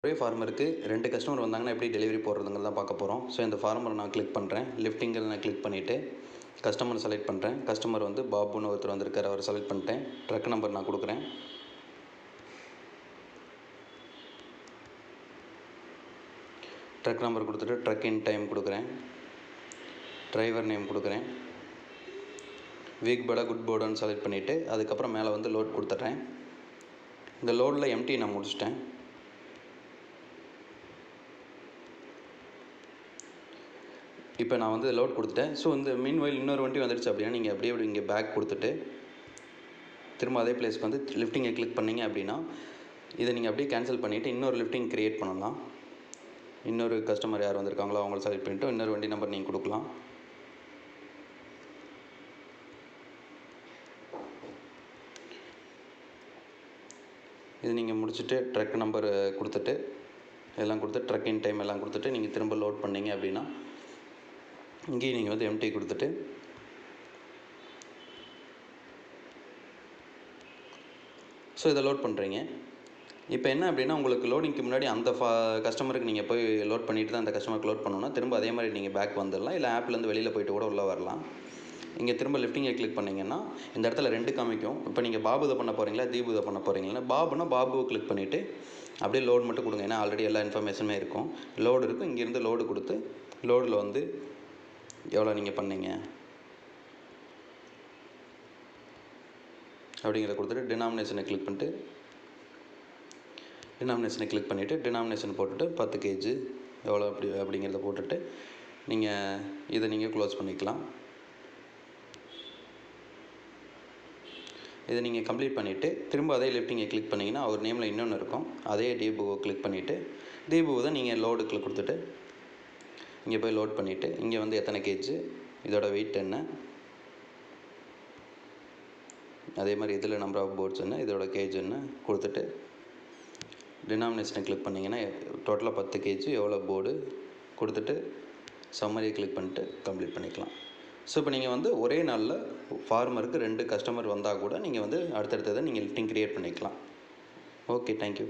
ஒரே ஃபார்மருக்கு 2 கஸ்டமர் வந்தாங்கன்னா எப்படி டெலிவரி போடுறதுங்கிறது தான் பார்க்க போகிறோம். ஸோ இந்த ஃபார்மரை நான் கிளிக் பண்ணுறேன். லிஃப்டிங்கிறத நான் கிளிக் பண்ணிவிட்டு கஸ்டமர் செலக்ட் பண்ணுறேன். கஸ்டமர் வந்து பாபுன்னு ஒருத்தர் வந்திருக்காரு, அவர் செலக்ட் பண்ணிட்டேன். ட்ரக் நம்பர் நான் கொடுக்குறேன். ட்ரக் நம்பர் கொடுத்துட்டு ட்ரக் இன் டைம் கொடுக்குறேன். டிரைவர் நேம் கொடுக்குறேன். வீக் போர்டா குட் போர்டான்னு செலக்ட் பண்ணிவிட்டு அதுக்கப்புறம் மேலே வந்து லோட் கொடுத்துட்றேன். இந்த லோடில் எம்டி நான் முடிச்சிட்டேன். இப்போ நான் வந்து லோட் கொடுத்துட்டேன். ஸோ இந்த மீன்வைல் இன்னொரு வண்டி வந்துடுச்சு அப்படின்னா நீங்கள் அப்படியே இங்கே பேக் கொடுத்துட்டு திரும்ப அதே பிளேஸ்க்கு வந்து லிஃப்டிங்கை கிளிக் பண்ணிங்க அப்படின்னா இதை நீங்கள் அப்படியே கேன்சல் பண்ணிவிட்டு இன்னொரு லிஃப்டிங் க்ரியேட் பண்ணலாம். இன்னொரு கஸ்டமர் யார் வந்திருக்காங்களோ அவங்கள செலக்ட் பண்ணிவிட்டு இன்னொரு வண்டி நம்பர் நீங்கள் கொடுக்கலாம். இது நீங்கள் முடிச்சுட்டு ட்ரக் நம்பர் கொடுத்துட்டு எல்லாம் கொடுத்து ட்ரக் இன் டைம் எல்லாம் கொடுத்துட்டு நீங்கள் திரும்ப லோட் பண்ணிங்க அப்படின்னா இங்கேயும் நீங்கள் வந்து எம்டி கொடுத்துட்டு ஸோ இதை லோட் பண்ணுறீங்க. இப்போ என்ன அப்படின்னா உங்களுக்கு லோடிங்க்கு முன்னாடி அந்த கஸ்டமருக்கு நீங்கள் போய் லோட் பண்ணிவிட்டு தான் அந்த கஸ்டமருக்கு லோட் பண்ணணும்னா திரும்ப அதே மாதிரி நீங்கள் பேக் வந்துடலாம். இல்லை ஆப்லேருந்து வெளியில் போய்ட்டு கூட உள்ளே வரலாம். இங்கே திரும்ப லிஃப்டிங்கை கிளிக் பண்ணிங்கன்னா இந்த இடத்துல 2 காமிக்கும். இப்போ நீங்கள் பாபுதை பண்ண போகிறீங்களா தீபுதை பண்ண போகிறீங்களா? பாபுவை கிளிக் பண்ணிவிட்டு அப்படியே லோடு மட்டும் கொடுங்க. ஏன்னா ஆல்ரெடி எல்லா இன்ஃபர்மேஷனுமே இருக்கும். லோடு இருக்கும். இங்கேருந்து லோடு கொடுத்து லோடில் வந்து எவ்வளோ நீங்கள் பண்ணீங்க அப்படிங்கிறத கொடுத்துட்டு டினாமினேஷனை கிளிக் பண்ணிவிட்டு டினாமினேஷன் போட்டுட்டு 10 kg எவ்வளோ அப்படிங்கிறத போட்டுட்டு இதை நீங்கள் க்ளோஸ் பண்ணிக்கலாம். இதை நீங்கள் கம்ப்ளீட் பண்ணிவிட்டு திரும்ப அதே லிஃப்டிங்கை கிளிக் பண்ணிங்கன்னா அவர் நேமில் இன்னொன்று இருக்கும். அதே தீபுவை கிளிக் பண்ணிவிட்டு தீபுவை தான் நீங்கள் லோடுக்குள்ளே கொடுத்துட்டு இங்கே போய் லோட் பண்ணிவிட்டு இங்கே வந்து எத்தனை கேஜ், இதோட வெயிட் என்ன, அதே மாதிரி இதில் நம்பர் ஆஃப் போர்ட்ஸ் என்ன, இதோட கேஜ் என்ன கொடுத்துட்டு டினாமினேஷனை கிளிக் பண்ணிங்கன்னா டோட்டலாக 10 kg எவ்வளோ போர்டு கொடுத்துட்டு சம்மரியை கிளிக் பண்ணிட்டு கம்ப்ளீட் பண்ணிக்கலாம். ஸோ இப்போ நீங்கள் வந்து ஒரே நாளில் ஃபார்மருக்கு 2 கஸ்டமர் வந்தால் கூட நீங்கள் வந்து அடுத்தடுத்ததை நீங்கள் லிஃப்டிங் க்ரியேட் பண்ணிக்கலாம். Okay, thank you.